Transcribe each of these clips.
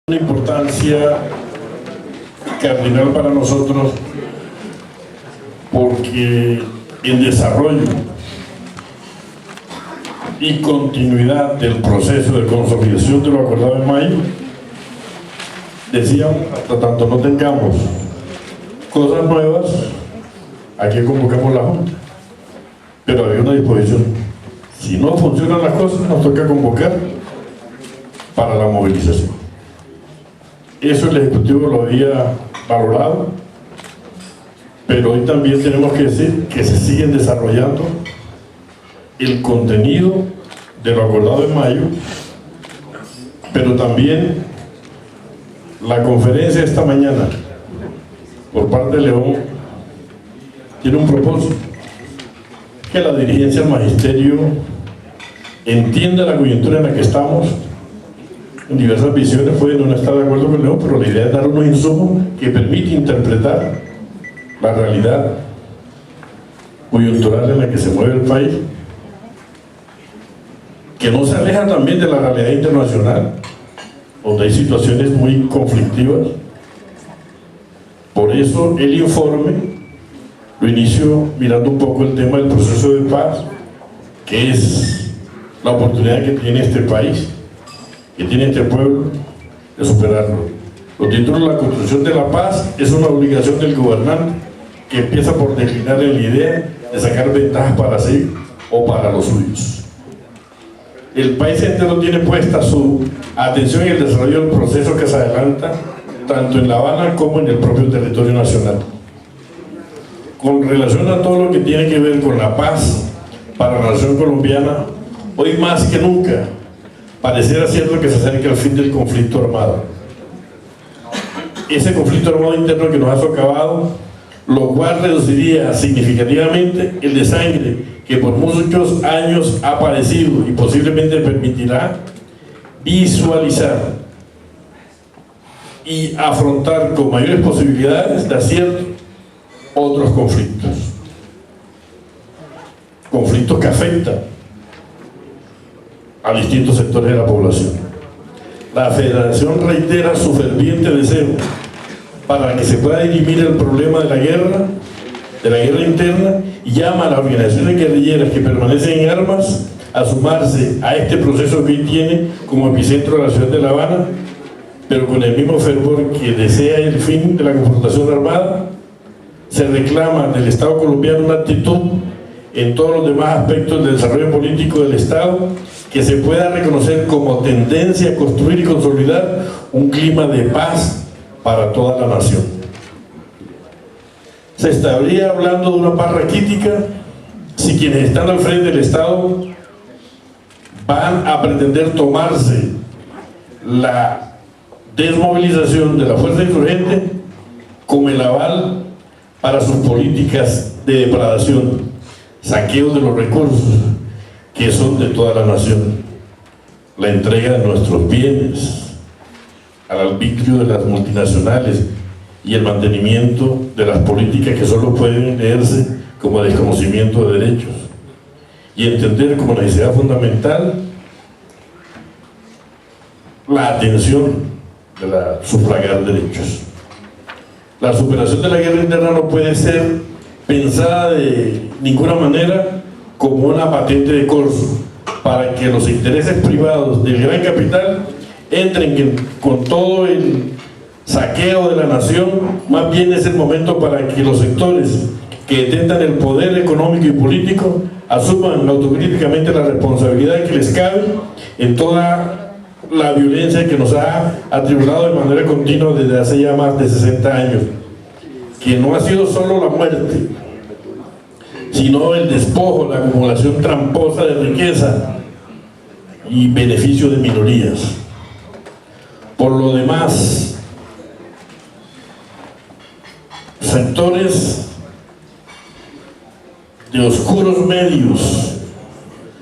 Una importancia cardinal para nosotros porque el desarrollo y continuidad del proceso de consolidación de lo acordado en mayo, decíamos, hasta tanto no tengamos cosas nuevas, aquí convocamos la Junta, pero había una disposición. Si no funcionan las cosas, nos toca convocar para la movilización. Eso el Ejecutivo lo había valorado, pero hoy también tenemos que decir que se siguen desarrollando el contenido de lo acordado en mayo, pero también la conferencia de esta mañana por parte de León tiene un propósito: que la dirigencia del magisterio entienda la coyuntura en la que estamos. En diversas visiones pueden no estar de acuerdo con León, pero la idea es dar unos insumos que permiten interpretar la realidad coyuntural en la que se mueve el país, que no se aleja también de la realidad internacional, donde hay situaciones muy conflictivas. Por eso el informe lo inicio mirando un poco el tema del proceso de paz, que es la oportunidad que tiene este país, que tiene este pueblo, de superarlo. Los títulos de la construcción de la paz es una obligación del gobernante, que empieza por declinar en la idea de sacar ventajas para sí o para los suyos. El país entero tiene puesta su atención en el desarrollo del proceso que se adelanta tanto en La Habana como en el propio territorio nacional. Con relación a todo lo que tiene que ver con la paz para la nación colombiana, hoy más que nunca pareciera cierto que se acerca al fin del conflicto armado. Ese conflicto armado interno que nos ha socavado, lo cual reduciría significativamente el de sangre que por muchos años ha padecido y posiblemente permitirá visualizar y afrontar con mayores posibilidades de acierto otros conflictos que afectan a distintos sectores de la población. La Federación reitera su ferviente deseo para que se pueda dirimir el problema de la guerra interna, y llama a las organizaciones guerrilleras que permanecen en armas a sumarse a este proceso que hoy tiene como epicentro de la ciudad de La Habana, pero con el mismo fervor que desea el fin de la confrontación armada. Se reclama del Estado colombiano una actitud en todos los demás aspectos del desarrollo político del Estado que se pueda reconocer como tendencia a construir y consolidar un clima de paz para toda la nación. Se estaría hablando de una paz raquítica si quienes están al frente del Estado van a pretender tomarse la desmovilización de la fuerza insurgente como el aval para sus políticas de depredación, saqueo de los recursos que son de toda la nación, la entrega de nuestros bienes al arbitrio de las multinacionales y el mantenimiento de las políticas que solo pueden leerse como desconocimiento de derechos, y entender como necesidad fundamental la atención de la sufragar derechos. La superación de la guerra interna no puede ser pensada de ninguna manera como una patente de corso para que los intereses privados del gran capital entren con todo el saqueo de la nación. Más bien es el momento para que los sectores que detentan el poder económico y político asuman autocríticamente la responsabilidad que les cabe en toda la violencia que nos ha atribulado de manera continua desde hace ya más de 60 años, que no ha sido solo la muerte, sino el despojo, la acumulación tramposa de riqueza y beneficio de minorías. Por lo demás, sectores de oscuros medios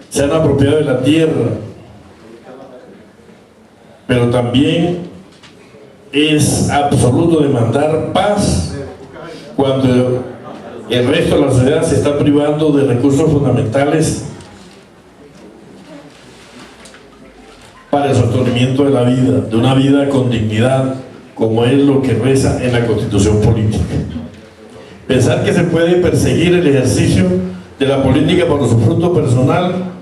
se han apropiado de la tierra, pero también es absoluto demandar paz cuando el resto de la sociedad se está privando de recursos fundamentales para el sostenimiento de la vida, de una vida con dignidad, como es lo que reza en la Constitución política. Pensar que se puede perseguir el ejercicio de la política por su fruto personal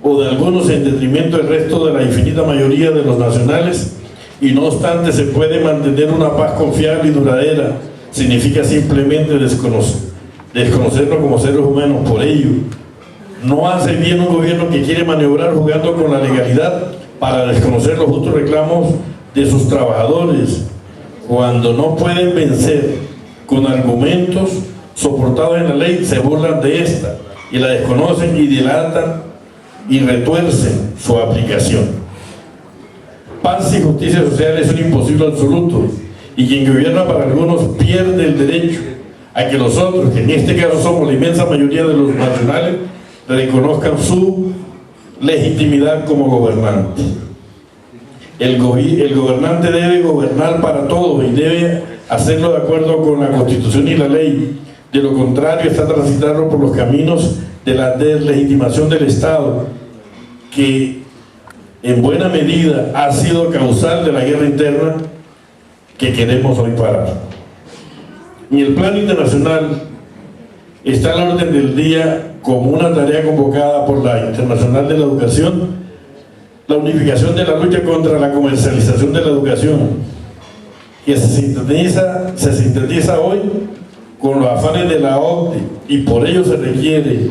o de algunos en detrimento del resto de la infinita mayoría de los nacionales, y no obstante se puede mantener una paz confiable y duradera, significa simplemente desconocernos como seres humanos. Por ello, no hace bien un gobierno que quiere maniobrar jugando con la legalidad para desconocer los justos reclamos de sus trabajadores, cuando no pueden vencer con argumentos soportados en la ley, se burlan de esta y la desconocen y dilatan y retuercen su aplicación. Paz y justicia social es un imposible absoluto, y quien gobierna para algunos pierde el derecho a que los otros, que en este caso somos la inmensa mayoría de los nacionales, reconozcan su legitimidad como gobernante. El gobernante debe gobernar para todos y debe hacerlo de acuerdo con la Constitución y la ley. De lo contrario, está transitando por los caminos de la deslegitimación del Estado, que en buena medida ha sido causal de la guerra interna que queremos hoy parar. En el plano internacional está a la orden del día, como una tarea convocada por la Internacional de la Educación, la unificación de la lucha contra la comercialización de la educación, que se sintetiza hoy con los afanes de la OCDE, y por ello se requiere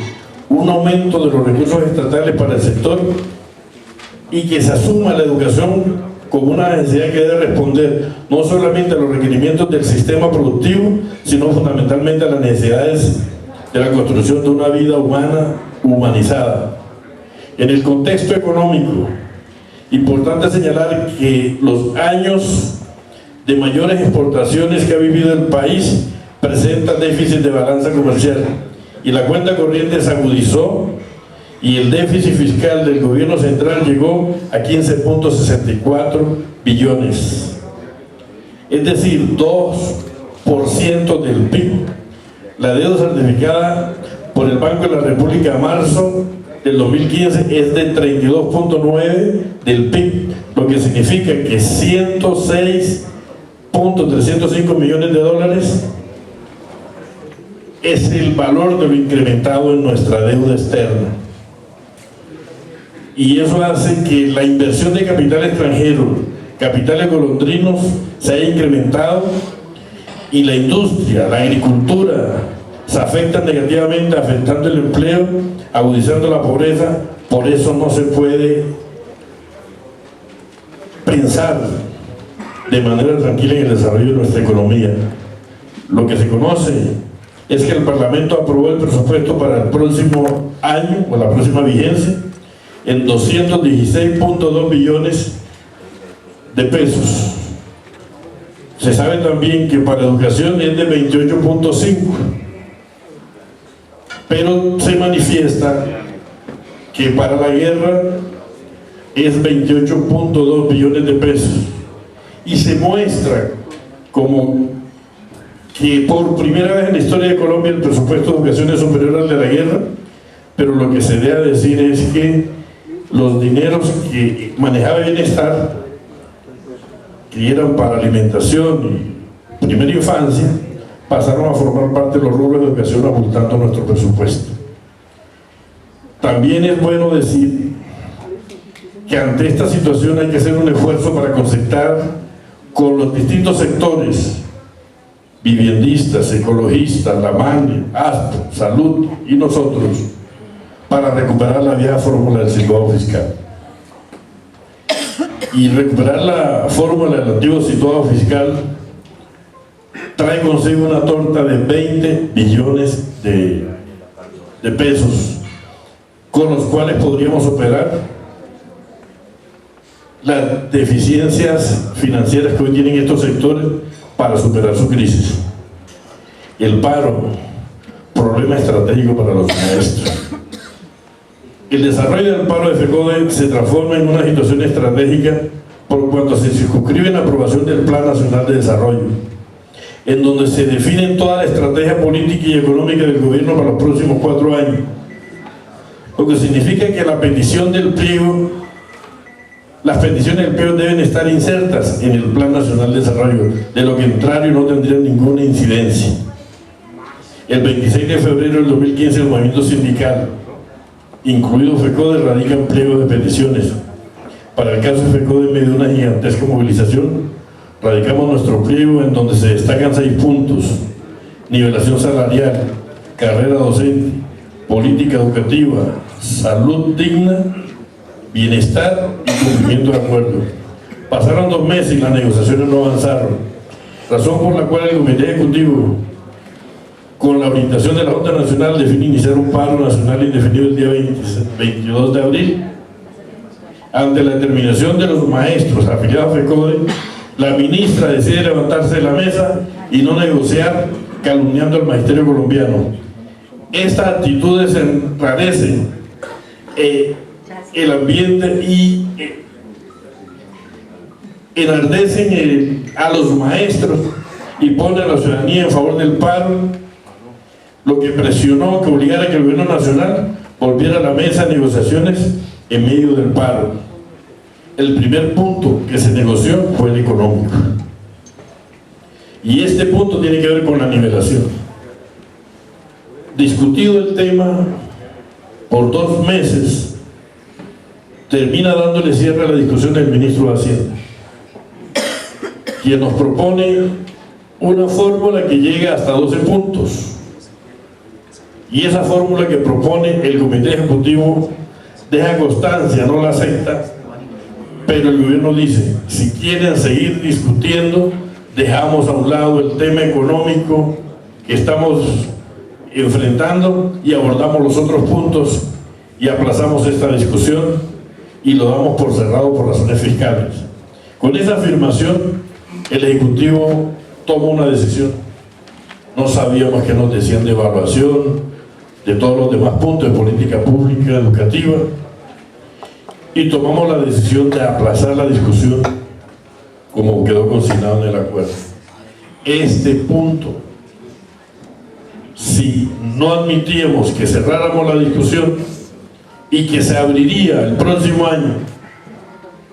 un aumento de los recursos estatales para el sector, y que se asuma la educación como una necesidad que debe responder no solamente a los requerimientos del sistema productivo, sino fundamentalmente a las necesidades de la construcción de una vida humana humanizada. En el contexto económico, importante señalar que los años de mayores exportaciones que ha vivido el país presentan déficit de balanza comercial, y la cuenta corriente se agudizó, y el déficit fiscal del gobierno central llegó a 15.64 billones, es decir, 2% del PIB. La deuda certificada por el Banco de la República a marzo del 2015 es de 32.9 del PIB, lo que significa que 106.305 millones de dólares es el valor de lo incrementado en nuestra deuda externa. Y eso hace que la inversión de capital extranjero, capitales golondrinos, se haya incrementado, y la industria, la agricultura, se afectan negativamente, afectando el empleo, agudizando la pobreza. Por eso no se puede pensar de manera tranquila en el desarrollo de nuestra economía. Lo que se conoce es que el Parlamento aprobó el presupuesto para el próximo año, o la próxima vigencia, en 216.2 billones de pesos. Se sabe también que para educación es de 28.5, pero se manifiesta que para la guerra es 28.2 billones de pesos, y se muestra como que por primera vez en la historia de Colombia el presupuesto de educación es superior al de la guerra. Pero lo que se debe decir es que los dineros que manejaba Bienestar, que eran para alimentación y primera infancia, pasaron a formar parte de los rubros de educación, abultando nuestro presupuesto. También es bueno decir que ante esta situación hay que hacer un esfuerzo para concertar con los distintos sectores: viviendistas, ecologistas, la MANE, ASPO, Salud y nosotros, para recuperar la vieja fórmula del situado fiscal. Y recuperar la fórmula del antiguo situado fiscal trae consigo una torta de 20 billones de pesos, con los cuales podríamos operar las deficiencias financieras que hoy tienen estos sectores para superar su crisis. El paro, problema estratégico para los maestros. El desarrollo del paro de FECODE se transforma en una situación estratégica por cuanto se circunscribe en la aprobación del Plan Nacional de Desarrollo, en donde se define toda la estrategia política y económica del gobierno para los próximos 4 años, lo que significa que la petición del pliego Las peticiones del PEO deben estar insertas en el Plan Nacional de Desarrollo, de lo contrario no tendrían ninguna incidencia. El 26 de febrero del 2015 el movimiento sindical, incluido FECODE, radica en pliego de peticiones. Para el caso de FECODE, en medio de una gigantesca movilización, radicamos nuestro pliego en donde se destacan 6 puntos: nivelación salarial, carrera docente, política educativa, salud digna, bienestar y cumplimiento de acuerdo. Pasaron 2 meses y las negociaciones no avanzaron, razón por la cual el Comité Ejecutivo, con la orientación de la Junta Nacional, define iniciar un paro nacional indefinido el día 22 de abril. Ante la determinación de los maestros afiliados a FECODE, la ministra decide levantarse de la mesa y no negociar, calumniando al magisterio colombiano. Estas actitudes enrarecen el ambiente y enardecen a los maestros y ponen a la ciudadanía en favor del paro, lo que presionó que obligara a que el gobierno nacional volviera a la mesa de negociaciones en medio del paro. El primer punto que se negoció fue el económico, y este punto tiene que ver con la nivelación. Discutido el tema por 2 meses, termina dándole cierre a la discusión del ministro de Hacienda, quien nos propone una fórmula que llega hasta 12 puntos, y esa fórmula que propone el Comité Ejecutivo deja constancia, no la acepta, pero el gobierno dice: si quieren seguir discutiendo, dejamos a un lado el tema económico que estamos enfrentando y abordamos los otros puntos y aplazamos esta discusión y lo damos por cerrado por razones fiscales. Con esa afirmación, el Ejecutivo toma una decisión. No sabíamos que nos decían de evaluación, de todos los demás puntos de política pública, educativa, y tomamos la decisión de aplazar la discusión como quedó consignado en el acuerdo. Este punto, si no admitíamos que cerráramos la discusión y que se abriría el próximo año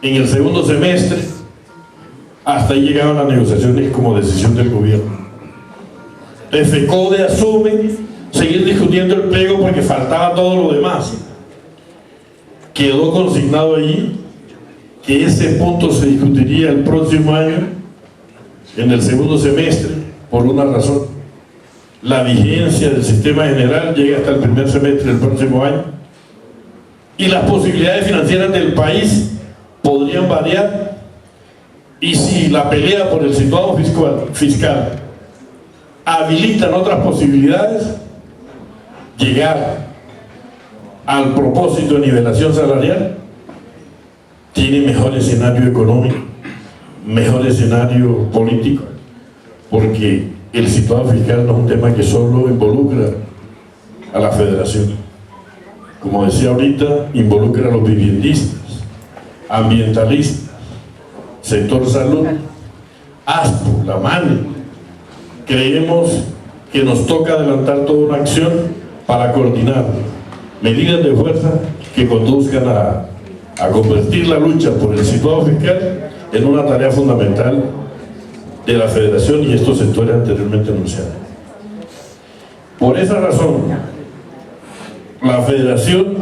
en el segundo semestre, hasta ahí llegaban las negociaciones como decisión del gobierno. El FECODE asume seguir discutiendo el pliego porque faltaba todo lo demás. Quedó consignado allí que ese punto se discutiría el próximo año en el segundo semestre por una razón: la vigencia del sistema general llega hasta el primer semestre del próximo año y las posibilidades financieras del país podrían variar, y si la pelea por el situado fiscal habilitan otras posibilidades, llegar al propósito de nivelación salarial tiene mejor escenario económico, mejor escenario político, porque el situado fiscal no es un tema que solo involucra a la federación. Como decía ahorita, involucra a los viviendistas, ambientalistas, sector salud, ASPO, la MANE. Creemos que nos toca adelantar toda una acción para coordinar medidas de fuerza que conduzcan a convertir la lucha por el situado fiscal en una tarea fundamental de la federación y estos sectores anteriormente anunciados. Por esa razón, la federación,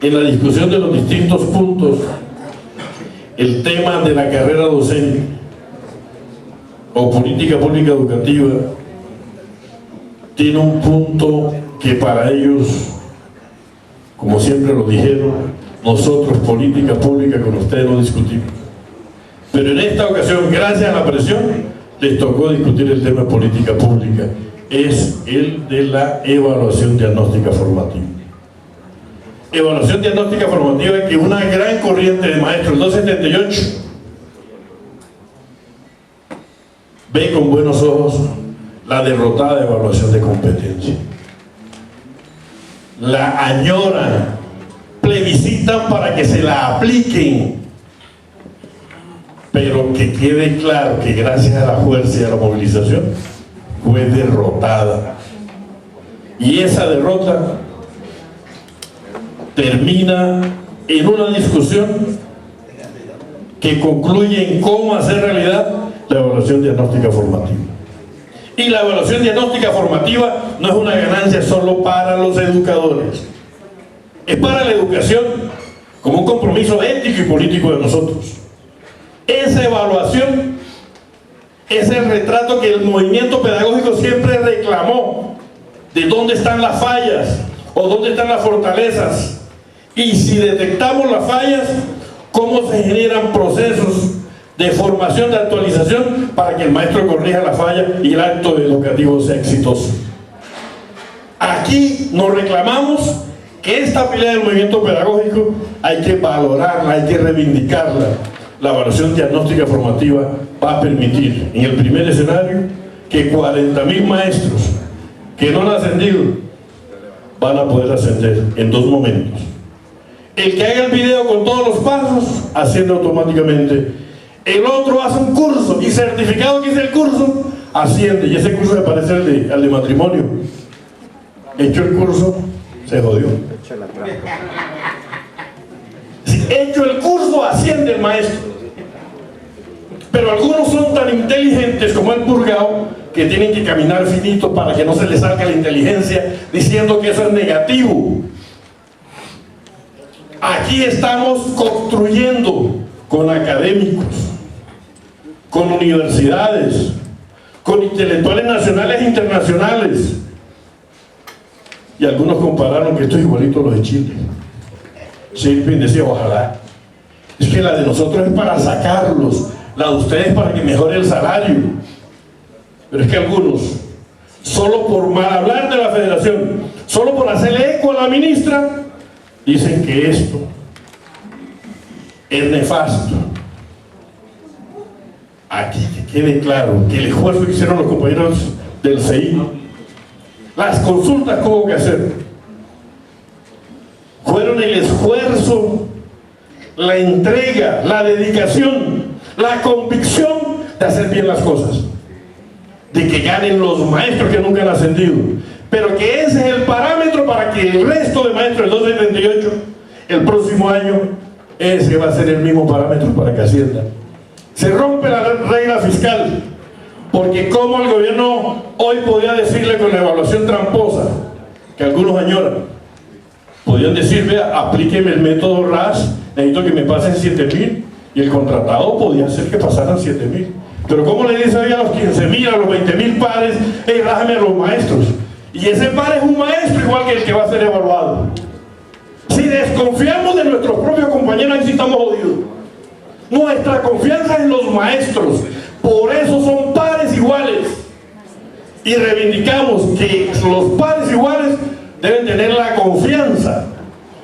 en la discusión de los distintos puntos, el tema de la carrera docente o política pública educativa tiene un punto que para ellos, como siempre lo dijeron, nosotros política pública con ustedes no discutimos. Pero en esta ocasión, gracias a la presión, les tocó discutir el tema de política pública. Es el de la evaluación diagnóstica formativa. Evaluación diagnóstica formativa que una gran corriente de maestros, el 278, ve con buenos ojos la derrotada evaluación de competencia. La añoran, plebiscitan para que se la apliquen, pero que quede claro que gracias a la fuerza y a la movilización fue derrotada, y esa derrota termina en una discusión que concluye en cómo hacer realidad la evaluación diagnóstica formativa. Y la evaluación diagnóstica formativa no es una ganancia solo para los educadores, es para la educación como un compromiso ético y político de nosotros. Esa evaluación es el retrato que el movimiento pedagógico siempre reclamó, de dónde están las fallas o dónde están las fortalezas, y si detectamos las fallas, cómo se generan procesos de formación, de actualización, para que el maestro corrija la falla y el acto educativo sea exitoso. Aquí nos reclamamos que esta pila del movimiento pedagógico hay que valorarla, hay que reivindicarla. La evaluación diagnóstica formativa va a permitir, en el primer escenario, que 40.000 maestros que no han ascendido van a poder ascender en 2 momentos. El que haga el video con todos los pasos asciende automáticamente. El otro hace un curso y certificado que hizo el curso asciende, y ese curso me parece al de matrimonio. Hecho el curso, se jodió. Si hecho el curso, asciende el maestro. Pero algunos son tan inteligentes como el purgado, que tienen que caminar finito para que no se les salga la inteligencia diciendo que eso es negativo. Aquí estamos construyendo con académicos, con universidades, con intelectuales nacionales e internacionales. Y algunos compararon que esto es igualito a lo de Chile. Shakespeare decía, ojalá. Es que la de nosotros es para sacarlos, la de ustedes para que mejore el salario. Pero es que algunos, solo por mal hablar de la federación, solo por hacerle eco a la ministra, dicen que esto es nefasto. Aquí que quede claro que el esfuerzo que hicieron los compañeros del CEI, las consultas que hubo que hacer, fueron el esfuerzo, la entrega, la dedicación, la convicción de hacer bien las cosas, de que ganen los maestros que nunca han ascendido, pero que ese es el parámetro para que el resto de maestros del 278 el próximo año, ese va a ser el mismo parámetro para que asciendan. Se rompe la regla fiscal, porque como el gobierno hoy podía decirle con la evaluación tramposa que algunos añoran, podían decir, vea, aplíqueme el método RAS, necesito que me pasen 7.000, y el contratado podía hacer que pasaran 7.000. Pero ¿cómo le dice hoy a los 15.000, a los 20.000 pares, hey, rájame a los maestros? Y ese par es un maestro igual que el que va a ser evaluado. Si desconfiamos de nuestros propios compañeros, ahí sí estamos jodidos. Nuestra confianza es en los maestros, por eso son pares iguales. Y reivindicamos que los pares iguales deben tener la confianza.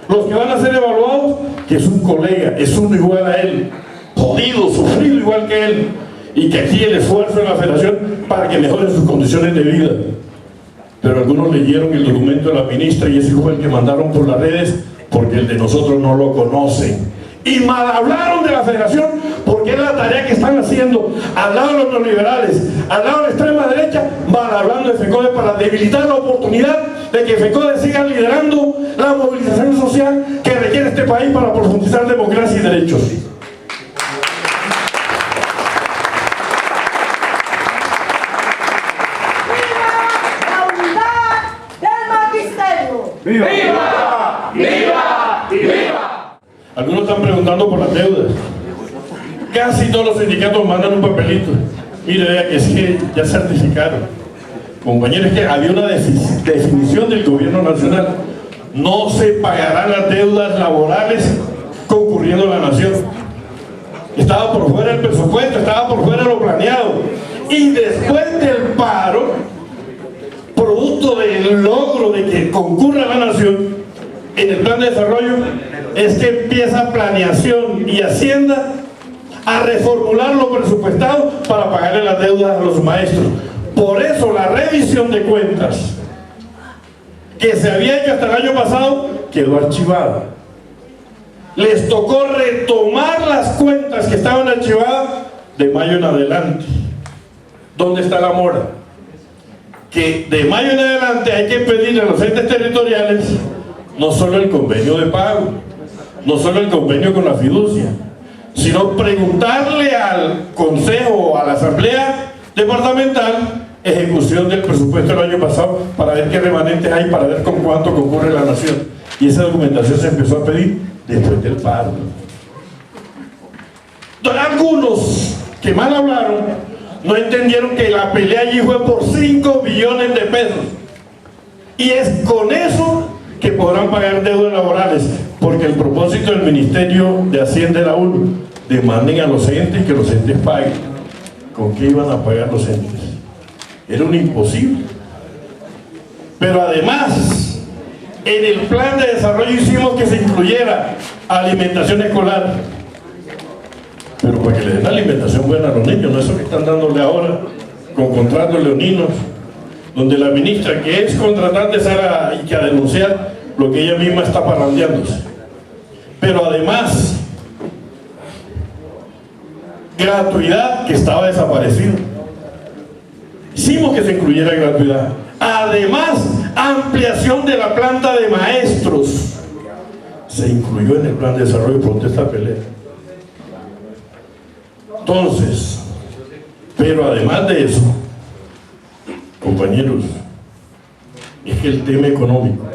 Los que van a ser evaluados, que es un colega, es uno igual a él, jodido, sufrido igual que él, y que aquí el esfuerzo de la federación para que mejoren sus condiciones de vida. Pero algunos leyeron el documento de la ministra y ese fue el que mandaron por las redes, porque el de nosotros no lo conocen. Y mal hablaron de la federación, porque es la tarea que están haciendo al lado de los neoliberales, al lado de la extrema derecha, mal hablando de FECODE para debilitar la oportunidad de que FECODE siga liderando la movilización social que requiere este país para profundizar democracia y derechos. ¡Viva! ¡Viva! ¡Viva! ¡Viva! Algunos están preguntando por las deudas. Casi todos los sindicatos mandan un papelito. Mire, vea que es que ya certificaron. Compañeros, que había una definición del gobierno nacional. No se pagarán las deudas laborales concurriendo a la nación. Estaba por fuera el presupuesto, estaba por fuera lo planeado. Y después del paro, producto del logro de que concurra la nación en el plan de desarrollo, es que empieza planeación y Hacienda a reformular lo presupuestado para pagarle las deudas a los maestros. Por eso la revisión de cuentas que se había hecho hasta el año pasado quedó archivada. Les tocó retomar las cuentas que estaban archivadas de mayo en adelante. ¿Dónde está la mora? Que de mayo en adelante hay que pedirle a los entes territoriales no solo el convenio de pago, no solo el convenio con la fiducia, sino preguntarle al Consejo o a la Asamblea Departamental ejecución del presupuesto del año pasado para ver qué remanentes hay, para ver con cuánto concurre la nación. Y esa documentación se empezó a pedir después del paro. Algunos que mal hablaron no entendieron que la pelea allí fue por 5 billones de pesos. Y es con eso que podrán pagar deudas laborales, porque el propósito del Ministerio de Hacienda era uno: demanden a los entes que los entes paguen. ¿Con qué iban a pagar los entes? Era un imposible. Pero además, en el plan de desarrollo hicimos que se incluyera alimentación escolar. Pero para que le den alimentación buena a los niños, no eso que están dándole ahora con contratos leoninos, donde la ministra, que es contratante, sale a denunciar lo que ella misma está parrandeándose. Pero además, gratuidad que estaba desaparecida. Hicimos que se incluyera gratuidad. Además, ampliación de la planta de maestros se incluyó en el plan de desarrollo por esta pelea. Entonces, pero además de eso, compañeros, es que el tema económico,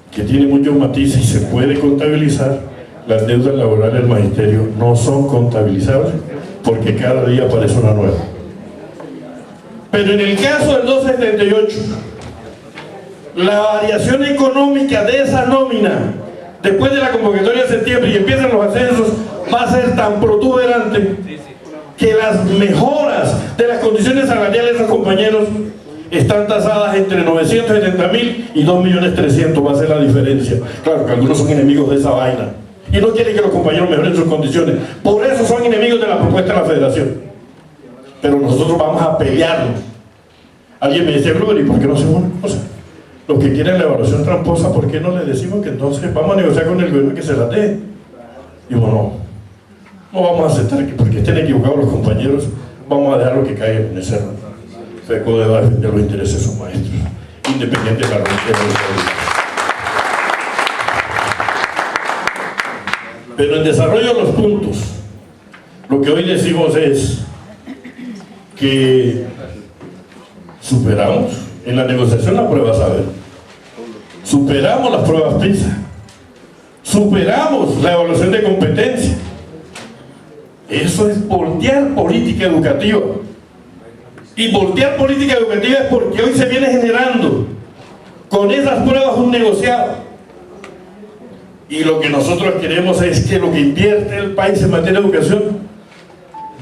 que tiene muchos matices y se puede contabilizar, las deudas laborales del magisterio no son contabilizables porque cada día aparece una nueva. Pero en el caso del 278, la variación económica de esa nómina, después de la convocatoria de septiembre y empiezan los ascensos, va a ser tan protuberante que las mejoras de las condiciones salariales de esos compañeros están tasadas entre 970.000 y 2.300.000, va a ser la diferencia. Claro que algunos son enemigos de esa vaina y no quieren que los compañeros mejoren sus condiciones, por eso son enemigos de la propuesta de la federación. Pero nosotros vamos a pelearlo. Alguien me decía, Gruber, ¿y por qué no hacemos una cosa? Los que quieren la evaluación tramposa, ¿por qué no les decimos que entonces vamos a negociar con el gobierno que se la dé? Digo, no vamos a aceptar que porque estén equivocados los compañeros, vamos a dejarlo que caigan en ese error. FECODE va a defender los intereses de sus maestros, independiente de la religión de los países. Pero en desarrollo de los puntos, lo que hoy decimos es que superamos en la negociación la prueba saber, superamos las pruebas PISA, superamos la evaluación de competencia. Eso es voltear política educativa. Y voltear política educativa es porque hoy se viene generando con esas pruebas un negociado. Y lo que nosotros queremos es que lo que invierte el país en materia de educación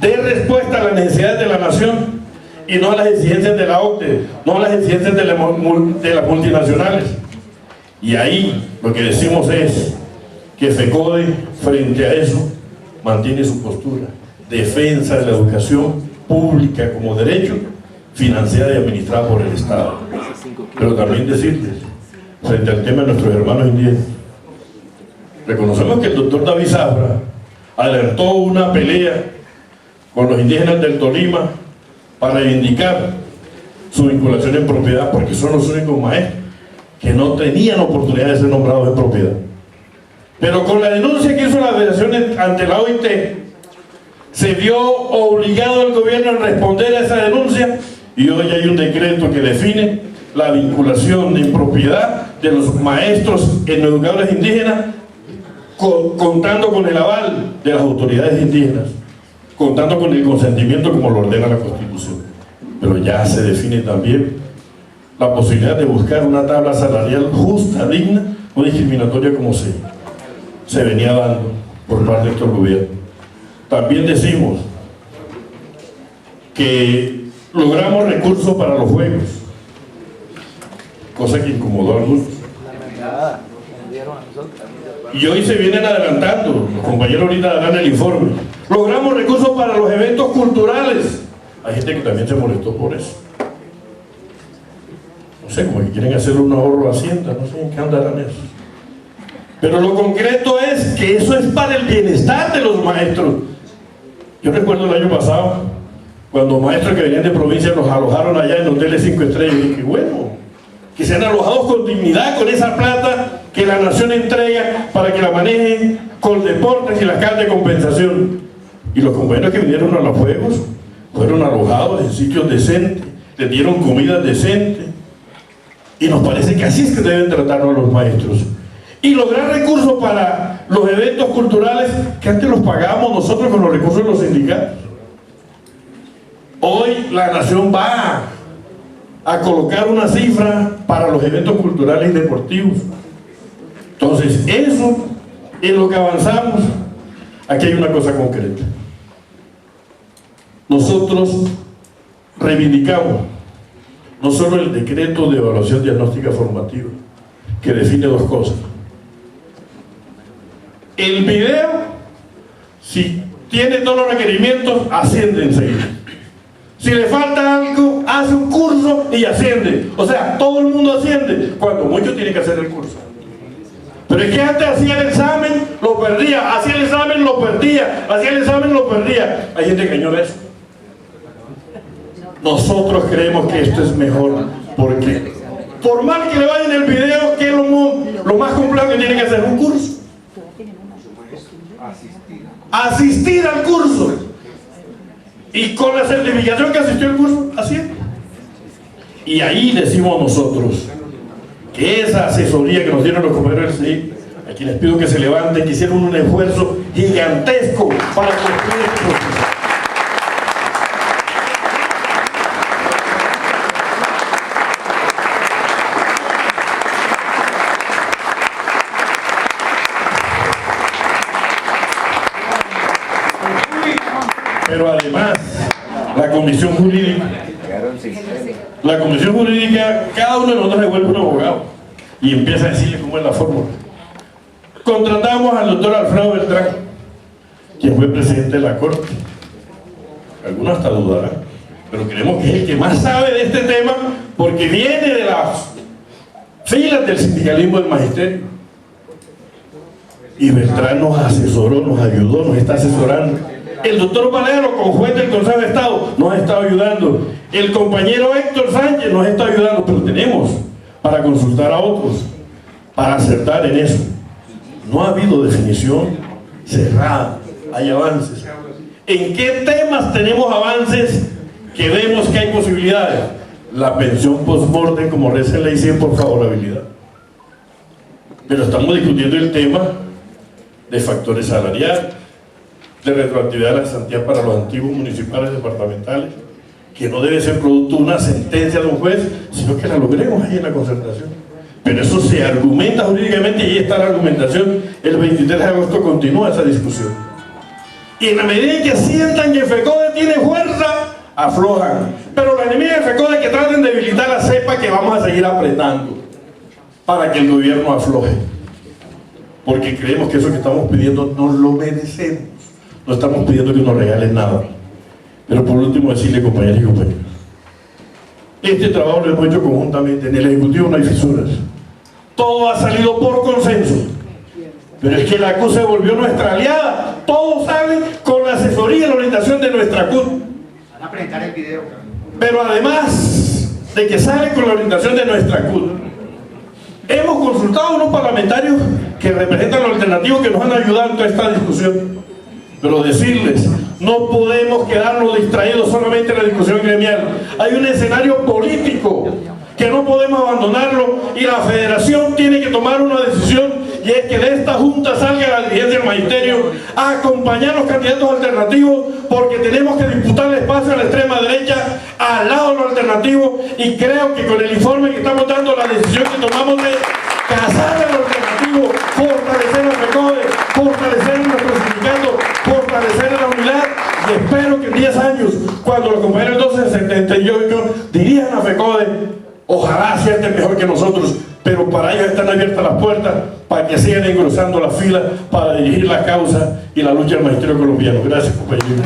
dé respuesta a las necesidades de la nación y no a las exigencias de la OCDE, no a las exigencias de las multinacionales. Y ahí lo que decimos es que FECODE, frente a eso, mantiene su postura: defensa de la educación pública como derecho, financiada y administrada por el Estado. Pero también decirles, frente al tema de nuestros hermanos indígenas, reconocemos que el doctor David Zafra alertó una pelea con los indígenas del Tolima para reivindicar su vinculación en propiedad, porque son los únicos maestros que no tenían oportunidad de ser nombrados en propiedad. Pero con la denuncia que hizo la Federación ante la OIT, se vio obligado el gobierno a responder a esa denuncia, y hoy hay un decreto que define la vinculación en propiedad de los maestros en educadores indígenas, contando con el aval de las autoridades indígenas, contando con el consentimiento como lo ordena la Constitución. Pero ya se define también la posibilidad de buscar una tabla salarial justa, digna, no discriminatoria como se venía dando por parte de estos gobiernos. También decimos que logramos recursos para los juegos, cosa que incomodó a algunos. Y hoy se vienen adelantando, los compañeros ahorita darán el informe. Logramos recursos para los eventos culturales. Hay gente que también se molestó por eso. No sé, como que quieren hacer un ahorro a Hacienda, no sé en qué andarán eso. Pero lo concreto es que eso es para el bienestar de los maestros. Yo recuerdo el año pasado, cuando maestros que venían de provincia los alojaron allá en hoteles 5 estrellas, y dije, bueno, que sean alojados con dignidad, con esa plata, que la nación entrega para que la manejen con deportes y las cajas de compensación. Y los compañeros que vinieron a los juegos fueron alojados en sitios decentes, les dieron comida decente, y nos parece que así es que deben tratarnos los maestros. Y lograr recursos para los eventos culturales que antes los pagábamos nosotros con los recursos de los sindicatos. Hoy la nación va a colocar una cifra para los eventos culturales y deportivos. Entonces, eso es lo que avanzamos. Aquí hay una cosa concreta. Nosotros reivindicamos no solo el decreto de evaluación diagnóstica formativa, que define dos cosas. El video, si tiene todos los requerimientos, asciende enseguida. Si le falta algo, hace un curso y asciende. O sea, todo el mundo asciende, cuando mucho tiene que hacer el curso. Pero es que antes hacía el examen, lo perdía, hacía el examen, lo perdía, hacía el examen, lo perdía. Hay gente que añora eso. Nosotros creemos que esto es mejor, porque por mal que le vaya en el video, ¿qué es lo más complejo que tiene que hacer? Un curso. Asistir al curso. Y con la certificación que asistió al curso, así es. Y ahí decimos nosotros que esa asesoría que nos dieron los compañeros del CIE, a quienes pido que se levanten, que hicieron un esfuerzo gigantesco para construir este proceso. Pero además, la comisión jurídica, cada uno de nosotros devuelve un abogado y empieza a decirle cómo es la fórmula. Contratamos al doctor Alfredo Beltrán, quien fue presidente de la Corte. Algunos hasta dudarán, pero creemos que es el que más sabe de este tema, porque viene de las filas del sindicalismo del magisterio. Y Beltrán nos asesoró, nos ayudó, nos está asesorando. El doctor Valero, como juez del Consejo de Estado, nos ha estado ayudando. El compañero Héctor Sánchez nos está ayudando, pero tenemos para consultar a otros, para acertar en eso. No ha habido definición cerrada, hay avances. ¿En qué temas tenemos avances que vemos que hay posibilidades? La pensión post-mortem, como reza en ley 100, por favorabilidad. Pero estamos discutiendo el tema de factores salariales, de retroactividad de la cesantía para los antiguos municipales departamentales, que no debe ser producto de una sentencia de un juez, sino que la logremos ahí en la concertación. Pero eso se argumenta jurídicamente y ahí está la argumentación. El 23 de agosto continúa esa discusión. Y en la medida en que sientan que FECODE tiene fuerza, aflojan. Pero los enemigos de FECODE que traten de debilitar la cepa, que vamos a seguir apretando para que el gobierno afloje. Porque creemos que eso que estamos pidiendo no lo merecemos. No estamos pidiendo que nos regalen nada. Pero por último decirle, compañeros y compañeras, este trabajo lo hemos hecho conjuntamente. En el Ejecutivo no hay fisuras. Todo ha salido por consenso. Pero es que la CUT se volvió nuestra aliada. Todo sale con la asesoría y la orientación de nuestra CUT. Van a presentar el video. Pero además de que sale con la orientación de nuestra CUT, hemos consultado a unos parlamentarios que representan los alternativos que nos han ayudado en toda esta discusión. Pero decirles, no podemos quedarnos distraídos solamente en la discusión gremial. Hay un escenario político que no podemos abandonarlo, y la federación tiene que tomar una decisión, y es que de esta junta salga la dirigencia del magisterio a acompañar a los candidatos alternativos, porque tenemos que disputar el espacio a la extrema derecha al lado de los alternativos. Y creo que con el informe que estamos dando, la decisión que tomamos de casar a los alternativos, fortalecer a FECODE, fortalecer a nuestros sindicatos, fortalecer a la unidad, y espero que en 10 años, cuando los compañeros del 1278 dirijan a FECODE, ojalá acierten mejor que nosotros, pero para ellos están abiertas las puertas para que sigan engrosando las filas para dirigir la causa y la lucha del magisterio colombiano. Gracias, compañeros.